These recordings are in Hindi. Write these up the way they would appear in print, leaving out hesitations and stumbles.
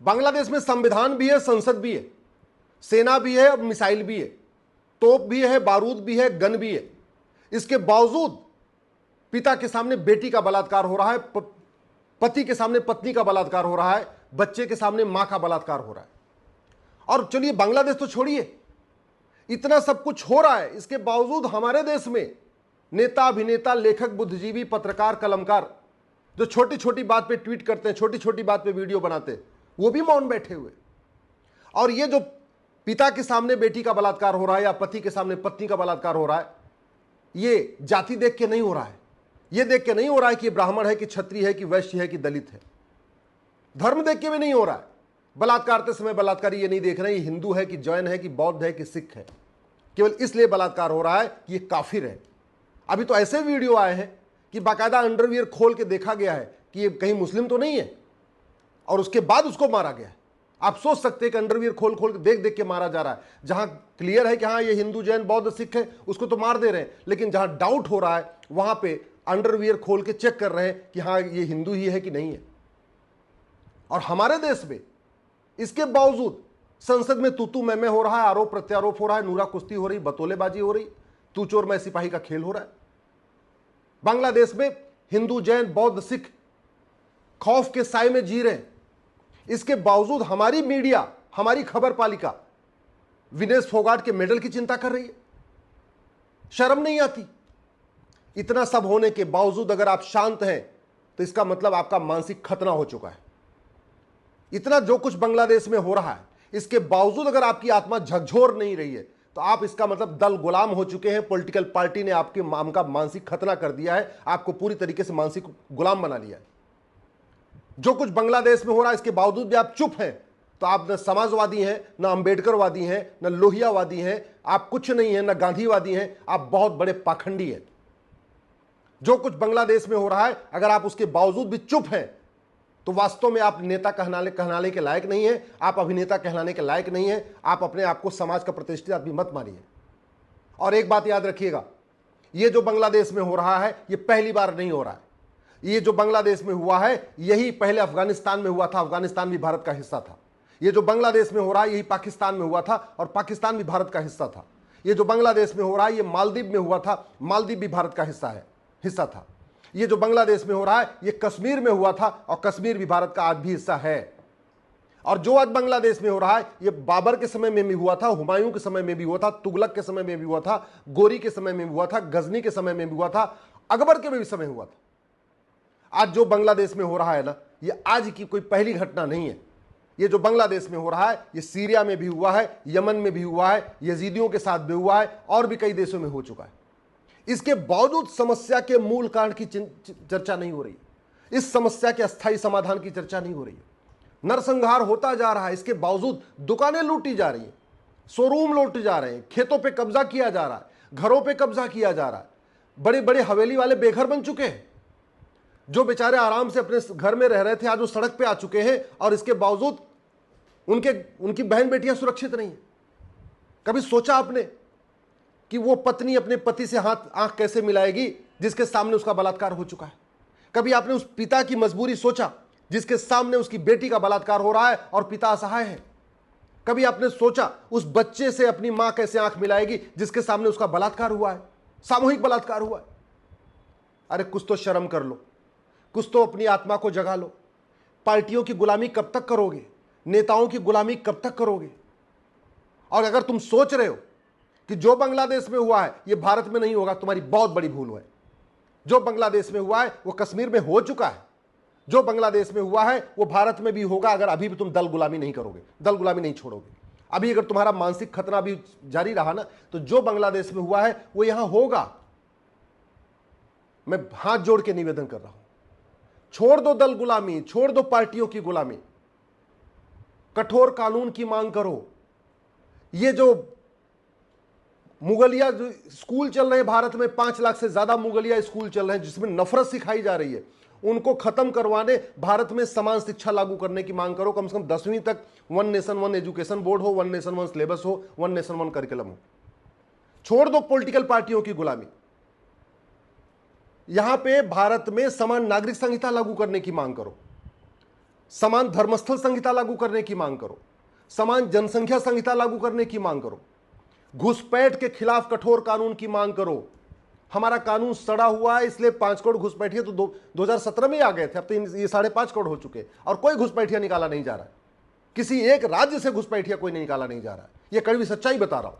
बांग्लादेश में संविधान भी है, संसद भी है, सेना भी है और मिसाइल भी है, तोप भी है, बारूद भी है, गन भी है। इसके बावजूद पिता के सामने बेटी का बलात्कार हो रहा है, पति के सामने पत्नी का बलात्कार हो रहा है, बच्चे के सामने मां का बलात्कार हो रहा है। और चलिए बांग्लादेश तो छोड़िए, इतना सब कुछ हो रहा है, इसके बावजूद हमारे देश में नेता, अभिनेता, लेखक, बुद्धिजीवी, पत्रकार, कलमकार जो छोटी छोटी बात पे ट्वीट करते हैं, छोटी छोटी बात पे वीडियो बनाते हैं, वो भी मौन बैठे हुए। और ये जो पिता के सामने बेटी का बलात्कार हो रहा है या पति के सामने पत्नी का बलात्कार हो रहा है, ये जाति देख के नहीं हो रहा है, ये देख के नहीं हो रहा है कि ये ब्राह्मण है कि क्षत्रिय है कि वैश्य है कि दलित है, धर्म देख के भी नहीं हो रहा है। बलात्कार करते समय बलात्कारी ये नहीं देख रहे हैं ये हिंदू है कि जैन है कि बौद्ध है कि सिख है, केवल इसलिए बलात्कार हो रहा है कि ये काफिर है। अभी तो ऐसे वीडियो आए हैं कि बाकायदा अंडरवियर खोल के देखा गया है कि ये कहीं मुस्लिम तो नहीं है, और उसके बाद उसको मारा गया है। आप सोच सकते हैं कि अंडरवियर खोल खोल के देख देख के मारा जा रहा है। जहां क्लियर है कि हाँ ये हिंदू, जैन, बौद्ध, सिख है, उसको तो मार दे रहे हैं, लेकिन जहां डाउट हो रहा है वहां पे अंडरवियर खोल के चेक कर रहे हैं कि हाँ ये हिंदू ही है कि नहीं है। और हमारे देश में इसके बावजूद संसद में तू मैं हो रहा है, आरोप प्रत्यारोप हो रहा है, नूरा कुश्ती हो रही, बतौलेबाजी हो रही, तू चोर मैं सिपाही का खेल हो रहा है। बांग्लादेश में हिंदू, जैन, बौद्ध, सिख खौफ के साए में जी रहे हैं। इसके बावजूद हमारी मीडिया, हमारी खबर पालिका विनेश फोगाट के मेडल की चिंता कर रही है। शर्म नहीं आती? इतना सब होने के बावजूद अगर आप शांत हैं तो इसका मतलब आपका मानसिक खतना हो चुका है। इतना जो कुछ बांग्लादेश में हो रहा है, इसके बावजूद अगर आपकी आत्मा झकझोर नहीं रही है तो आप इसका मतलब दल गुलाम हो चुके हैं। पॉलिटिकल पार्टी ने आपका मानसिक खतना कर दिया है, आपको पूरी तरीके से मानसिक गुलाम बना लिया है। जो कुछ बांग्लादेश में हो रहा है इसके बावजूद भी आप चुप हैं, तो आप न समाजवादी हैं, न अंबेडकरवादी हैं, न लोहियावादी हैं, आप कुछ नहीं हैं, न गांधीवादी हैं, आप बहुत बड़े पाखंडी हैं। जो कुछ बांग्लादेश में हो रहा है अगर आप उसके बावजूद भी चुप हैं तो वास्तव में आप नेता कहलाने के लायक नहीं है, आप अभिनेता कहलाने के लायक नहीं है, आप अपने आप को समाज का प्रतिष्ठित आदमी मत मानिए। और एक बात याद रखिएगा, ये जो बांग्लादेश में हो रहा है ये पहली बार नहीं हो रहा है। ये जो बांग्लादेश में हुआ है यही पहले अफगानिस्तान में हुआ था, अफगानिस्तान भी भारत का हिस्सा था। ये जो बांग्लादेश में हो रहा है यही पाकिस्तान में हुआ था और पाकिस्तान भी भारत का हिस्सा था। ये जो बांग्लादेश में हो रहा है ये मालदीव में हुआ था, मालदीव भी भारत का हिस्सा था। ये जो बांग्लादेश में हो रहा है ये कश्मीर में हुआ था और कश्मीर भी भारत का आज भी हिस्सा है। और जो आज बांग्लादेश में हो रहा है ये बाबर के समय में भी हुआ था, हुमायूं के समय में भी हुआ था, तुगलक के समय में भी हुआ था, गोरी के समय में भी हुआ था, गजनी के समय में भी हुआ था, अकबर के भी समय हुआ था। आज जो बांग्लादेश में हो रहा है ना ये आज की कोई पहली घटना नहीं है। ये जो बांग्लादेश में हो रहा है ये सीरिया में भी हुआ है, यमन में भी हुआ है, यजीदियों के साथ भी हुआ है और भी कई देशों में हो चुका है। इसके बावजूद समस्या के मूल कारण की चर्चा नहीं हो रही, इस समस्या के अस्थायी समाधान की चर्चा नहीं हो रही है। नरसंहार होता जा रहा है, इसके बावजूद दुकानें लूटी जा रही हैं, शोरूम लूटे जा रहे हैं, खेतों पे कब्जा किया जा रहा है, घरों पे कब्जा किया जा रहा है। बड़े बड़े हवेली वाले बेघर बन चुके हैं। जो बेचारे आराम से अपने घर में रह रहे थे आज वो सड़क पे आ चुके हैं और इसके बावजूद उनकी बहन बेटियां सुरक्षित नहीं है। कभी सोचा आपने कि वो पत्नी अपने पति से आंख कैसे मिलाएगी जिसके सामने उसका बलात्कार हो चुका है? कभी आपने उस पिता की मजबूरी सोचा जिसके सामने उसकी बेटी का बलात्कार हो रहा है और पिता असहाय है? कभी आपने सोचा उस बच्चे से अपनी मां कैसे आंख मिलाएगी जिसके सामने उसका बलात्कार हुआ है, सामूहिक बलात्कार हुआ है? अरे कुछ तो शर्म कर लो, कुछ तो अपनी आत्मा को जगा लो। पार्टियों की गुलामी कब तक करोगे? नेताओं की गुलामी कब तक करोगे? और अगर तुम सोच रहे हो कि जो बांग्लादेश में हुआ है ये भारत में नहीं होगा, तुम्हारी बहुत बड़ी भूल है। जो बांग्लादेश में हुआ है वो कश्मीर में हो चुका है, जो बांग्लादेश में हुआ है वो भारत में भी होगा अगर अभी भी तुम दल गुलामी नहीं करोगे, दल गुलामी नहीं छोड़ोगे। अभी अगर तुम्हारा मानसिक खतरा भी जारी रहा ना तो जो बांग्लादेश में हुआ है वो यहां होगा। मैं हाथ जोड़ के निवेदन कर रहा हूं, छोड़ दो दल गुलामी, छोड़ दो पार्टियों की गुलामी, कठोर कानून की मांग करो। ये जो मुगलिया जो स्कूल चल रहे हैं भारत में, 5 लाख से ज्यादा मुगलिया स्कूल चल रहे हैं जिसमें नफरत सिखाई जा रही है, उनको खत्म करवाने भारत में समान शिक्षा लागू करने की मांग करो। कम से कम 10वीं तक one nation one education board हो, वन नेशन वन सिलेबस हो, वन नेशन वन करिकुलम हो। छोड़ दो पॉलिटिकल पार्टियों की गुलामी। यहां पे भारत में समान नागरिक संहिता लागू करने की मांग करो। समान धर्मस्थल संहिता लागू करने की मांग करो, समान जनसंख्या संहिता लागू करने की मांग करो, घुसपैठ के खिलाफ कठोर कानून की मांग करो। हमारा कानून सड़ा हुआ है, इसलिए 5 करोड़ घुसपैठिए तो 2017 में आ गए थे, अब तो ये 5.5 करोड़ हो चुके और कोई घुसपैठिया निकाला नहीं जा रहा है। किसी एक राज्य से घुसपैठिया कोई नहीं निकाला नहीं जा रहा है। यह कड़वी सच्चाई बता रहा हूं।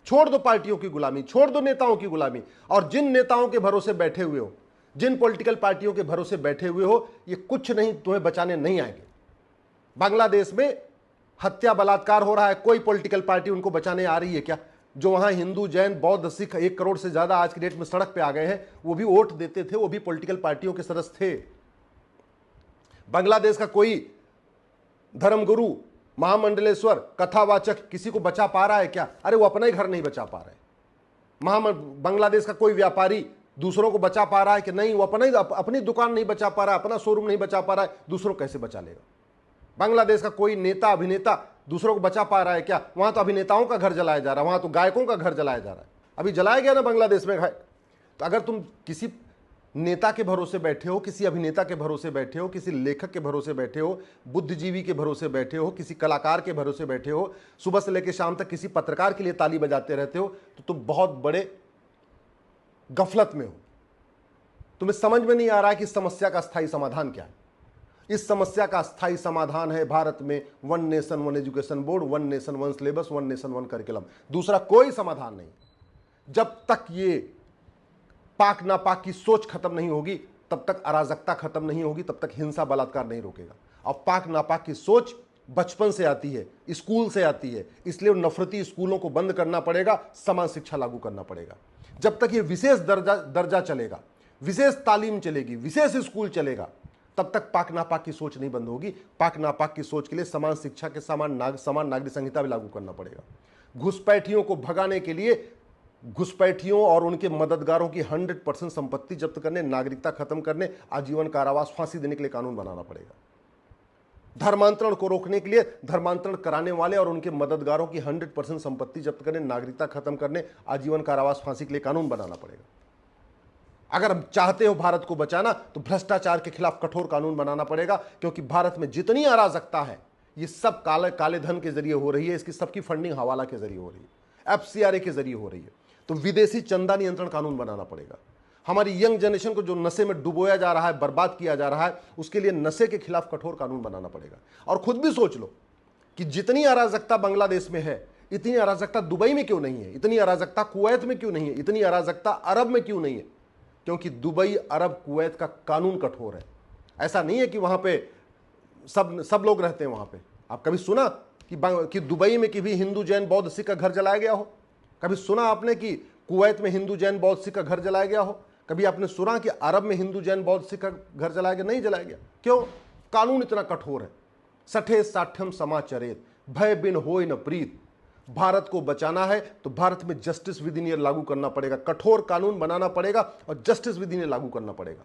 छोड़ दो पार्टियों की गुलामी, छोड़ दो नेताओं की गुलामी, और जिन नेताओं के भरोसे बैठे हुए हो, जिन पॉलिटिकल पार्टियों के भरोसे बैठे हुए हो, ये कुछ नहीं, तुम्हें बचाने नहीं आएंगे। बांग्लादेश में हत्या बलात्कार हो रहा है, कोई पॉलिटिकल पार्टी उनको बचाने आ रही है क्या? जो वहां हिंदू जैन बौद्ध सिख 1 करोड़ से ज्यादा आज की डेट में सड़क पे आ गए हैं, वो भी वोट देते थे, वो भी पॉलिटिकल पार्टियों के सदस्य थे। बांग्लादेश का कोई धर्मगुरु, महामंडलेश्वर, कथावाचक किसी को बचा पा रहा है क्या? अरे वो अपना ही घर नहीं बचा पा रहे। बांग्लादेश का कोई व्यापारी दूसरों को बचा पा रहा है कि नहीं? वो अपनी दुकान नहीं बचा पा रहा है, अपना शोरूम नहीं बचा पा रहा है, दूसरों कैसे बचा लेगा? बांग्लादेश का कोई नेता अभिनेता दूसरों को बचा पा रहा है क्या? वहां तो अभिनेताओं का घर जलाया जा रहा है, वहां तो गायकों का घर जलाया जा रहा है। अभी जलाया गया ना बांग्लादेश में। तो अगर तुम किसी नेता के भरोसे बैठे हो, किसी अभिनेता के भरोसे बैठे हो, किसी लेखक के भरोसे बैठे हो, बुद्धिजीवी के भरोसे बैठे हो, किसी कलाकार के भरोसे बैठे हो, सुबह से लेकर शाम तक किसी पत्रकार के लिए ताली बजाते रहते हो, तो तुम बहुत बड़े गफलत में हो। तुम्हें समझ में नहीं आ रहा है कि इस समस्या का स्थायी समाधान क्या है। इस समस्या का स्थायी समाधान है भारत में 1 nation 1 education board, 1 nation 1 syllabus, 1 nation 1 curriculum. दूसरा कोई समाधान नहीं। जब तक ये पाक नापाक की सोच खत्म नहीं होगी, तब तक अराजकता खत्म नहीं होगी, तब तक हिंसा बलात्कार नहीं रोकेगा। और पाक नापाक की सोच बचपन से आती है, स्कूल से आती है, इसलिए नफरती स्कूलों को बंद करना पड़ेगा, समान शिक्षा लागू करना पड़ेगा। जब तक ये विशेष दर्जा चलेगा, विशेष तालीम चलेगी, विशेष स्कूल चलेगा, तब तक पाक नापाक की सोच नहीं बंद होगी। पाक नापाक की सोच के लिए समान शिक्षा के समान नागरिक संहिता भी लागू करना पड़ेगा। घुसपैठियों को भगाने के लिए घुसपैठियों और उनके मददगारों की 100% संपत्ति जब्त करने, नागरिकता खत्म करने, आजीवन कारावास, फांसी देने के लिए कानून बनाना पड़ेगा। धर्मांतरण को रोकने के लिए धर्मांतरण कराने वाले और उनके मददगारों की 100% संपत्ति जब्त करने, नागरिकता खत्म करने, आजीवन कारावास, फांसी के लिए कानून बनाना पड़ेगा। अगर हम चाहते हो भारत को बचाना, तो भ्रष्टाचार के खिलाफ कठोर कानून बनाना पड़ेगा, क्योंकि भारत में जितनी अराजकता है, ये सब काले धन के जरिए हो रही है। इसकी सबकी फंडिंग हवाला के जरिए हो रही है, FCRA के जरिए हो रही है। तो विदेशी चंदा नियंत्रण कानून बनाना पड़ेगा। हमारी यंग जनरेशन को जो नशे में डुबोया जा रहा है, बर्बाद किया जा रहा है, उसके लिए नशे के खिलाफ कठोर कानून बनाना पड़ेगा। और खुद भी सोच लो कि जितनी अराजकता बांग्लादेश में है, इतनी अराजकता दुबई में क्यों नहीं है, इतनी अराजकता कुवैत में क्यों नहीं है, इतनी अराजकता अरब में क्यों नहीं है? क्योंकि दुबई, अरब, कुवैत का कानून कठोर है। ऐसा नहीं है कि वहां पे सब लोग रहते हैं वहां पे। आप कभी सुना कि दुबई में भी हिंदू जैन बौद्ध सिख का घर जलाया गया हो? कभी सुना आपने कि कुवैत में हिंदू जैन बौद्ध सिख का घर जलाया गया हो? कभी आपने सुना कि अरब में हिंदू जैन बौद्ध सिख का घर जलाया गया? नहीं जलाया गया। क्यों? कानून इतना कठोर है। सठे साठ्यम समाचरेत, भय बिन होय न प्रीत। भारत को बचाना है तो भारत में जस्टिस विद इन ईयर लागू करना पड़ेगा, कठोर कानून बनाना पड़ेगा और जस्टिस विद इन ईयर लागू करना पड़ेगा।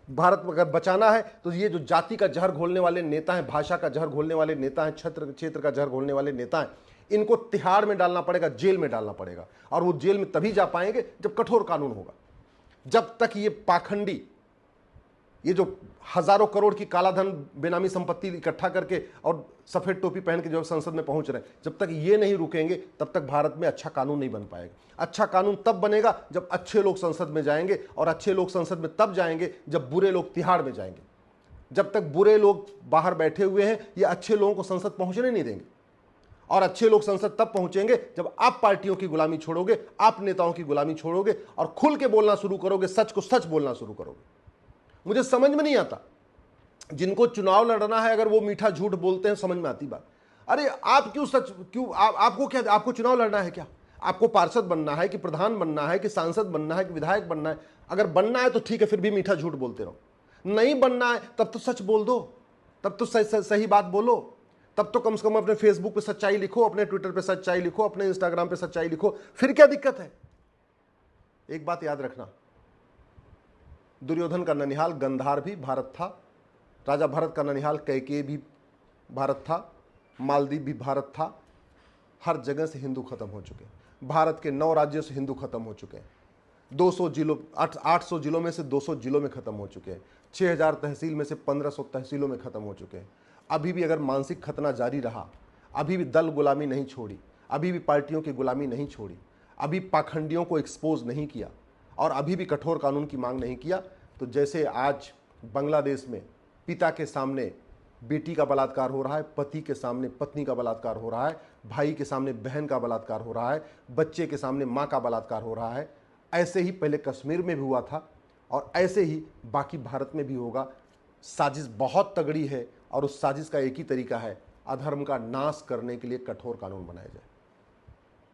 भारत में अगर बचाना है तो ये जो जाति का जहर घोलने वाले नेता हैं, भाषा का जहर घोलने वाले नेता हैं, क्षेत्र का जहर घोलने वाले नेता हैं, इनको तिहाड़ में डालना पड़ेगा, जेल में डालना पड़ेगा। और वो जेल में तभी जा पाएंगे जब कठोर कानून होगा। जब तक ये पाखंडी, ये जो हजारों करोड़ की कालाधन बेनामी संपत्ति इकट्ठा करके और सफेद टोपी पहन के जो संसद में पहुंच रहे हैं, जब तक ये नहीं रुकेंगे, तब तक भारत में अच्छा कानून नहीं बन पाएगा। अच्छा कानून तब बनेगा जब अच्छे लोग संसद में जाएंगे, और अच्छे लोग संसद में तब जाएंगे जब बुरे लोग तिहाड़ में जाएंगे। जब तक बुरे लोग बाहर बैठे हुए हैं, ये अच्छे लोगों को संसद पहुंचने नहीं देंगे। और अच्छे लोग संसद तब पहुंचेंगे जब आप पार्टियों की गुलामी छोड़ोगे, आप नेताओं की गुलामी छोड़ोगे और खुल के बोलना शुरू करोगे, सच को सच बोलना शुरू करोगे। मुझे समझ में नहीं आता, जिनको चुनाव लड़ना है अगर वो मीठा झूठ बोलते हैं, समझ में आती बात। अरे आप क्यों सच, क्यों आपको क्या, आपको चुनाव लड़ना है क्या? आपको पार्षद बनना है कि प्रधान बनना है कि सांसद बनना है कि विधायक बनना है? अगर बनना है तो ठीक है, फिर भी मीठा झूठ बोलते रहो। नहीं बनना है तब तो सच बोल दो, तब तो सही बात बोलो, तब तो कम से कम अपने फेसबुक पे सच्चाई लिखो, अपने ट्विटर पे सच्चाई लिखो, अपने इंस्टाग्राम पे सच्चाई लिखो। फिर क्या दिक्कत है? एक बात याद रखना, दुर्योधन का ननिहाल गंधार भी भारत था, राजा भरत का ननिहाल कैकेयी भी भारत था, मालदीव भी भारत था। हर जगह से हिंदू खत्म हो चुके हैं। भारत के 9 राज्यों से हिंदू खत्म हो चुके हैं। 200 जिलों, 800 जिलों में से 200 जिलों में खत्म हो चुके हैं। 6000 तहसील में से 1500 तहसीलों में ख़त्म हो चुके हैं। अभी भी अगर मानसिक खतना जारी रहा, अभी भी दल गुलामी नहीं छोड़ी, अभी भी पार्टियों की गुलामी नहीं छोड़ी, अभी पाखंडियों को एक्सपोज नहीं किया और अभी भी कठोर कानून की मांग नहीं किया, तो जैसे आज बांग्लादेश में पिता के सामने बेटी का बलात्कार हो रहा है, पति के सामने पत्नी का बलात्कार हो रहा है, भाई के सामने बहन का बलात्कार हो रहा है, बच्चे के सामने माँ का बलात्कार हो रहा है, ऐसे ही पहले कश्मीर में भी हुआ था और ऐसे ही बाकी भारत में भी होगा। साजिश बहुत तगड़ी है और उस साजिश का एक ही तरीका है, अधर्म का नाश करने के लिए कठोर कानून बनाए जाए।